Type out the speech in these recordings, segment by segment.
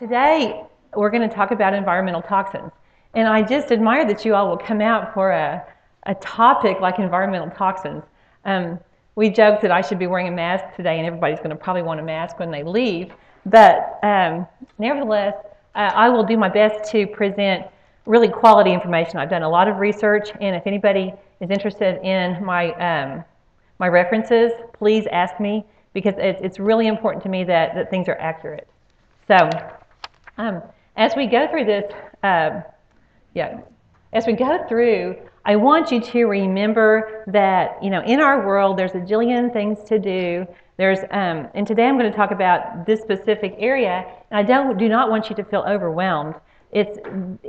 Today, we're going to talk about environmental toxins. And I just admire that you all will come out for a topic like environmental toxins. We joked that I should be wearing a mask today, and everybody's going to probably want a mask when they leave. But nevertheless, I will do my best to present really quality information. I've done a lot of research, and if anybody is interested in my references, please ask me, because it's really important to me that things are accurate. So, as we go through this, I want you to remember that, in our world, there's a jillion things to do. And today I'm going to talk about this specific area, and I do not want you to feel overwhelmed. It's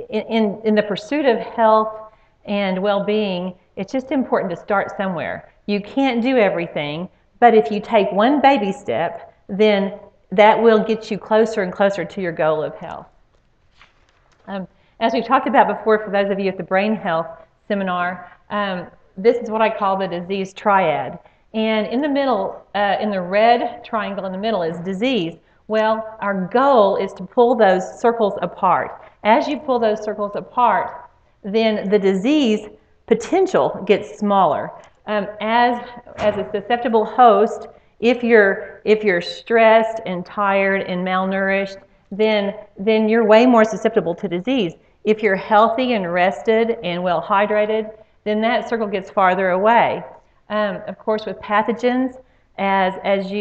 in the pursuit of health and well-being, it's just important to start somewhere. You can't do everything, but if you take one baby step, then that will get you closer and closer to your goal of health. As we've talked about before, for those of you at the Brain Health Seminar, this is what I call the disease triad. And in the middle, in the red triangle in the middle, is disease. Well, our goal is to pull those circles apart. As you pull those circles apart, then the disease potential gets smaller. As a susceptible host, if you're stressed and tired and malnourished, then you're way more susceptible to disease. If you're healthy and rested and well hydrated, then that circle gets farther away. Of course, with pathogens, if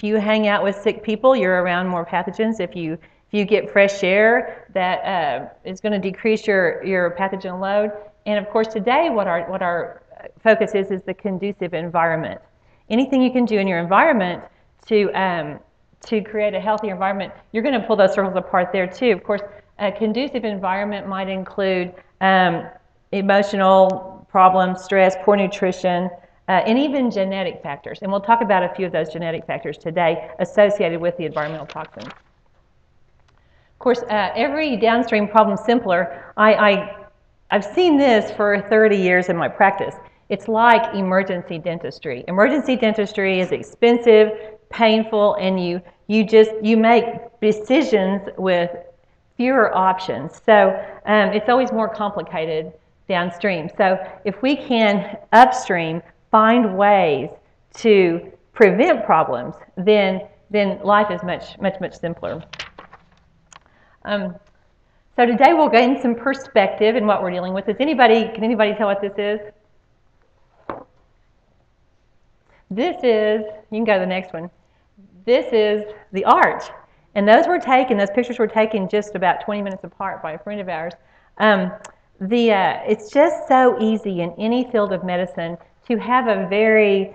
you hang out with sick people, you're around more pathogens. If you get fresh air, that is going to decrease your pathogen load. And of course, today, what our focus is the conducive environment. Anything you can do in your environment to create a healthy environment, you're going to pull those circles apart there too. Of course, a conducive environment might include emotional problems, stress, poor nutrition, and even genetic factors. And we'll talk about a few of those genetic factors today associated with the environmental toxins. Of course, every downstream problem simpler, I've seen this for 30 years in my practice. It's like emergency dentistry. Emergency dentistry is expensive, painful, and you make decisions with fewer options. So it's always more complicated downstream. So if we can upstream find ways to prevent problems, then life is much simpler. So today we'll gain some perspective in what we're dealing with. Can anybody tell what this is? This is, you can go to the next one. This is the arch. And those pictures were taken just about 20 minutes apart by a friend of ours. It's just so easy in any field of medicine to have a very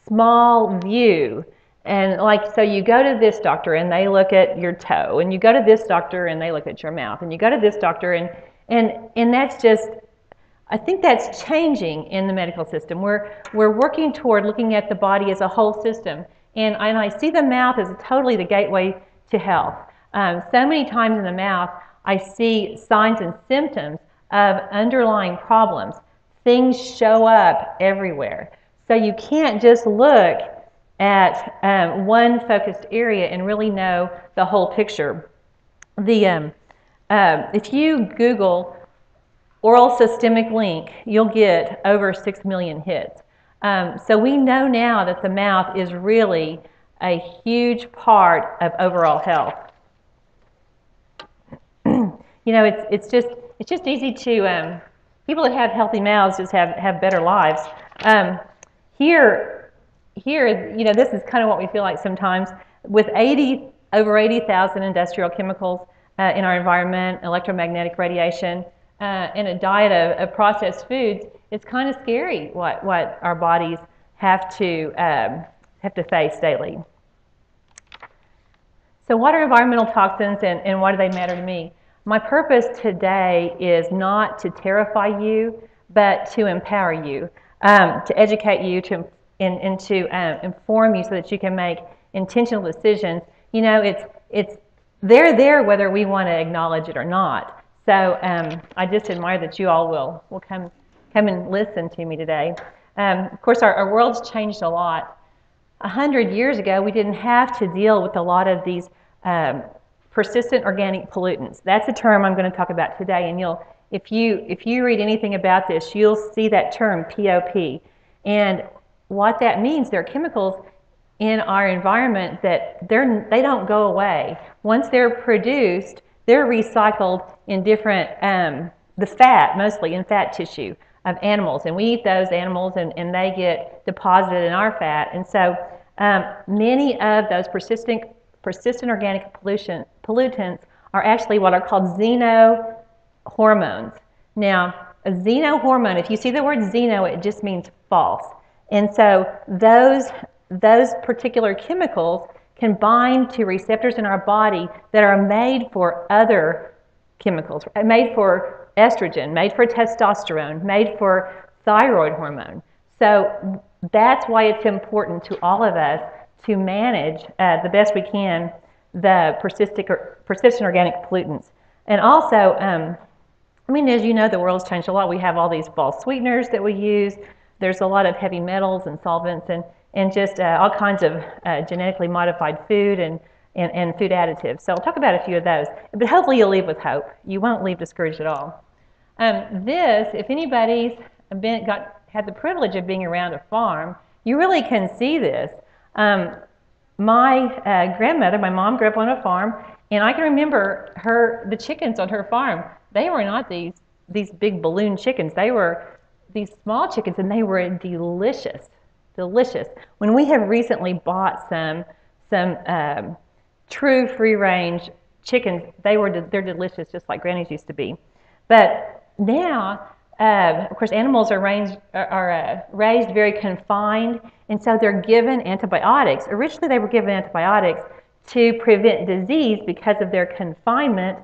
small view. And so you go to this doctor and they look at your toe, and you go to this doctor and they look at your mouth, and you go to this doctor and that's just, I think that's changing in the medical system. We're working toward looking at the body as a whole system, and I see the mouth as totally the gateway to health. So many times in the mouth, I see signs and symptoms of underlying problems. Things show up everywhere. So you can't just look at one focused area and really know the whole picture. If you Google oral systemic link, you'll get over 6 million hits. So we know now that the mouth is really a huge part of overall health. It's just easy to, people that have healthy mouths just have better lives. Here, this is kind of what we feel like sometimes. With over 80,000 industrial chemicals in our environment, electromagnetic radiation, and a diet of processed foods, it's kind of scary what our bodies have to face daily. So what are environmental toxins, and why do they matter to me? My purpose today is not to terrify you, but to empower you, to educate you, and to inform you so that you can make intentional decisions. They're there whether we want to acknowledge it or not. So I just admire that you all will come and listen to me today. Of course, our world's changed a lot. 100 years ago, we didn't have to deal with a lot of these persistent organic pollutants. That's a term I'm going to talk about today, and if you read anything about this, you'll see that term POP. And what that means, there are chemicals in our environment that they don't go away. Once they're produced, they're recycled in different, the fat, mostly in fat tissue of animals. And we eat those animals and they get deposited in our fat. And so many of those persistent organic pollutants are actually what are called xenohormones. Now, a xenohormone, if you see the word xeno, it just means false. And so those particular chemicals can bind to receptors in our body that are made for other chemicals, made for estrogen, made for testosterone, made for thyroid hormone. So that's why it's important to all of us to manage the best we can the persistent organic pollutants. And also, I mean, as you know, the world's changed a lot. We have all these false sweeteners that we use. There's a lot of heavy metals and solvents and just all kinds of genetically modified food and food additives. So I'll talk about a few of those. But hopefully you'll leave with hope. You won't leave discouraged at all. This, if anybody's had the privilege of being around a farm, you really can see this. My grandmother, my mom grew up on a farm, and I can remember the chickens on her farm. They were not these big balloon chickens. They were these small chickens, and they were delicious, delicious. When we have recently bought some true free-range chickens, they're delicious, just like Granny's used to be. But now, of course, animals are raised very confined, and so they're given antibiotics. Originally, they were given antibiotics to prevent disease because of their confinement.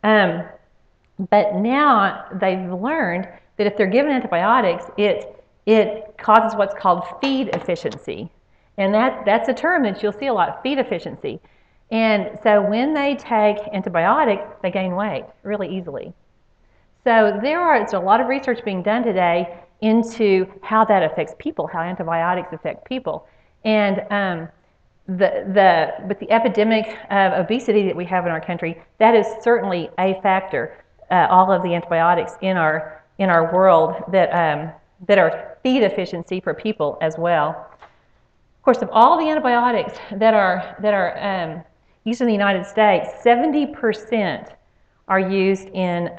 But now they've learned that if they're given antibiotics, it causes what's called feed efficiency. And that's a term that you'll see a lot, feed efficiency. And so when they take antibiotics, they gain weight really easily. So there's a lot of research being done today into how that affects people, how antibiotics affect people. And but the epidemic of obesity that we have in our country, that is certainly a factor. All of the antibiotics in our world that are feed efficiency for people as well. Of course, of all the antibiotics that are used in the United States, 70% are used in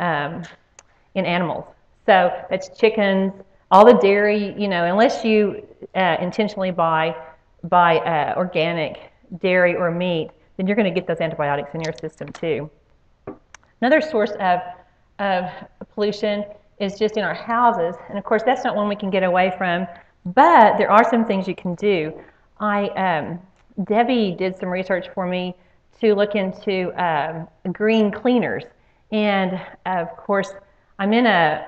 animals. So that's chickens, all the dairy. You know, unless you intentionally buy organic dairy or meat, then you're going to get those antibiotics in your system too. Another source of pollution is just in our houses, and of course that's not one we can get away from, but there are some things you can do. Debbie did some research for me to look into green cleaners, and of course I'm in a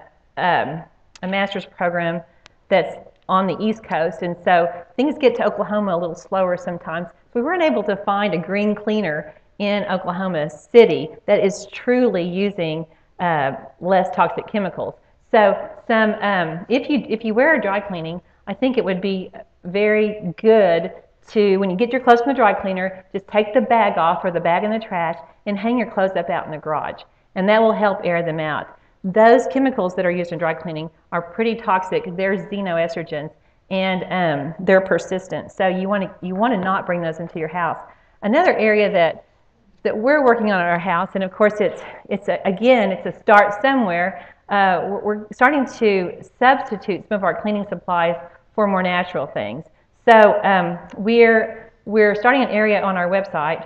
master's program that's on the East Coast, and so things get to Oklahoma a little slower sometimes. So we weren't able to find a green cleaner in Oklahoma City that is truly using less toxic chemicals. So if you wear a dry cleaning, I think it would be very good to, when you get your clothes from the dry cleaner, just take the bag off or the bag in the trash and hang your clothes up out in the garage. And that will help air them out. Those chemicals that are used in dry cleaning are pretty toxic. They're xenoestrogens, and they're persistent. So you want to not bring those into your house. Another area that we're working on at our house, and of course it's a start somewhere. We're starting to substitute some of our cleaning supplies for more natural things. So we're starting an area on our website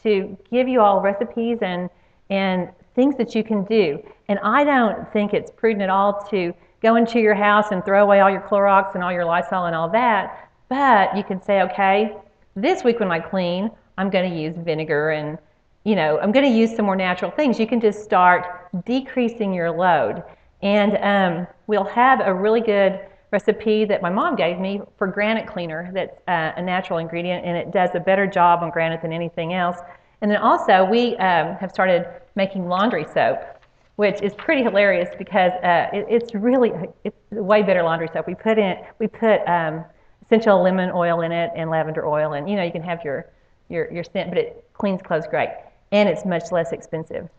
to give you all recipes and things that you can do. And I don't think it's prudent at all to go into your house and throw away all your Clorox and all your Lysol and all that. But you can say, okay, this week when I clean, I'm going to use vinegar and, I'm going to use some more natural things. You can just start decreasing your load. And we'll have a really good recipe that my mom gave me for granite cleaner that's a natural ingredient, and it does a better job on granite than anything else. And then also we have started making laundry soap, which is pretty hilarious because it's way better laundry soap. We put essential lemon oil in it and lavender oil, and you can have your scent, but it cleans clothes great. and it's much less expensive.